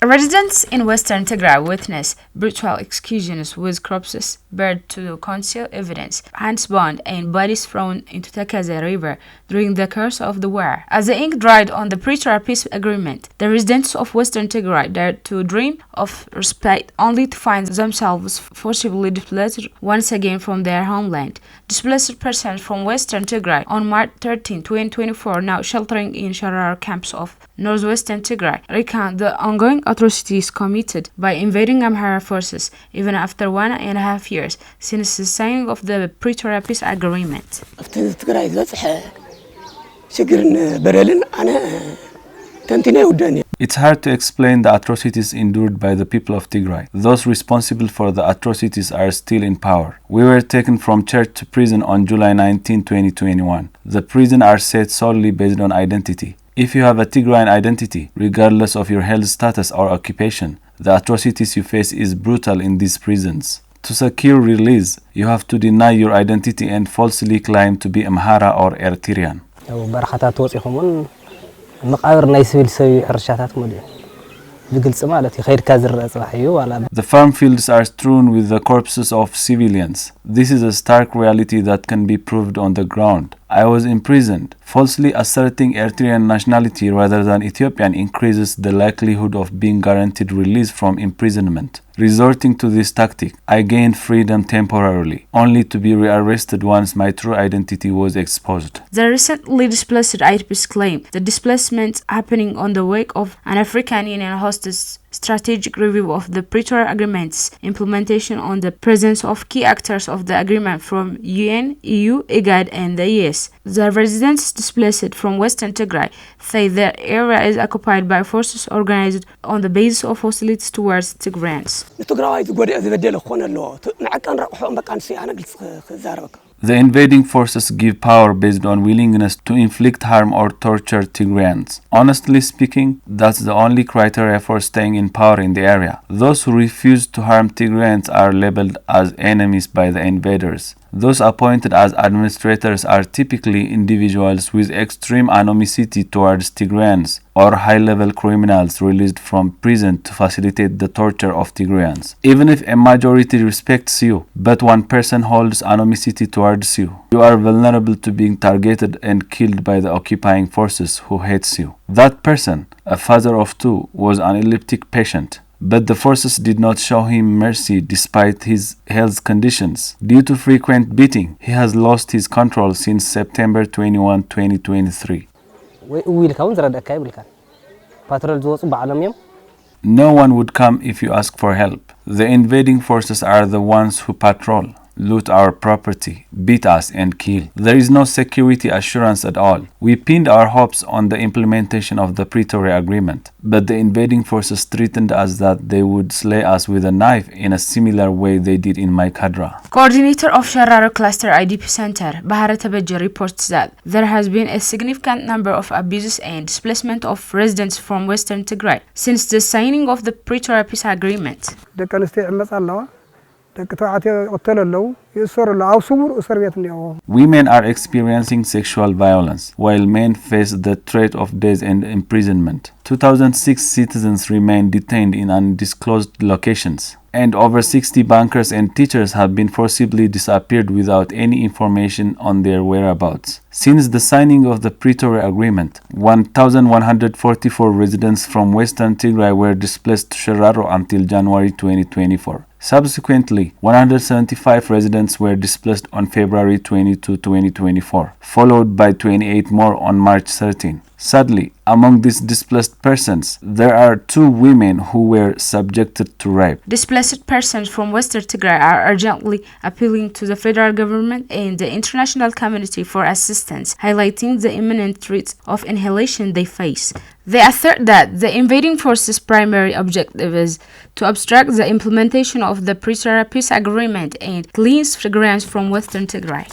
Residents in western Tigray witnessed brutal executions with corpses buried to conceal evidence, hands bound, and bodies thrown into Takaze River during the course of the war. As the ink dried on the Pretoria peace agreement, the residents of western Tigray dared to dream of respite only to find themselves forcibly displaced once again from their homeland. Displaced persons from western Tigray on March 13, 2024, now sheltering in Sharar camps of northwestern Tigray, recount the ongoing atrocities committed by invading Amhara forces even after 1.5 years since the signing of the Pretoria peace agreement. It's hard to explain the atrocities endured by the people of Tigray. Those responsible for the atrocities are still in power. We were taken from church to prison on July 19, 2021. The prisons are set solely based on identity. If you have a Tigrayan identity, regardless of your health status or occupation, the atrocities you face is brutal in these prisons. To secure release, you have to deny your identity and falsely claim to be Amhara or Eritrean. The farm fields are strewn with the corpses of civilians. This is a stark reality that can be proved on the ground. I was imprisoned. Falsely asserting Eritrean nationality rather than Ethiopian increases the likelihood of being guaranteed release from imprisonment. Resorting to this tactic, I gained freedom temporarily, only to be rearrested once my true identity was exposed. The recently displaced IDPs claim the displacement happening on the wake of an African Union hosted strategic review of the Pretoria Agreement's implementation on the presence of key actors of the agreement from UN, EU, IGAD, and the US. The residents displaced from Western Tigray say their area is occupied by forces organized on the basis of hostilities towards Tigrayans. The invading forces give power based on willingness to inflict harm or torture Tigrayans. Honestly speaking, that's the only criteria for staying in power in the area. Those who refuse to harm Tigrayans are labeled as enemies by the invaders. Those appointed as administrators are typically individuals with extreme animosity towards Tigrayans or high-level criminals released from prison to facilitate the torture of Tigrayans. Even if a majority respects you, but one person holds animosity towards you, you are vulnerable to being targeted and killed by the occupying forces who hates you. That person, a father of two, was an epileptic patient. But the forces did not show him mercy despite his health conditions. Due to frequent beating, he has lost his control since September 21, 2023. No one would come if you ask for help. The invading forces are the ones who patrol, loot our property, beat us and kill. There is no security assurance at all. We pinned our hopes on the implementation of the Pretoria Agreement, but the invading forces threatened us that they would slay us with a knife in a similar way they did in Maikadra. Coordinator of Shararo Cluster IDP Center, Bahara Tabeji, reports that there has been a significant number of abuses and displacement of residents from Western Tigray since the signing of the Pretoria Peace Agreement. Women are experiencing sexual violence, while men face the threat of death and imprisonment. 2006 citizens remain detained in undisclosed locations, and over 60 bankers and teachers have been forcibly disappeared without any information on their whereabouts. Since the signing of the Pretoria Agreement, 1,144 residents from Western Tigray were displaced to Shararo until January 2024. Subsequently, 175 residents were displaced on February 22, 2024, followed by 28 more on March 13. Sadly, among these displaced persons, there are 2 women who were subjected to rape. Displaced persons from Western Tigray are urgently appealing to the federal government and the international community for assistance, highlighting the imminent threat of annihilation they face. They assert that the invading forces' primary objective is to obstruct the implementation of the Pretoria Peace Agreement and cleanse Tigrayans from Western Tigray.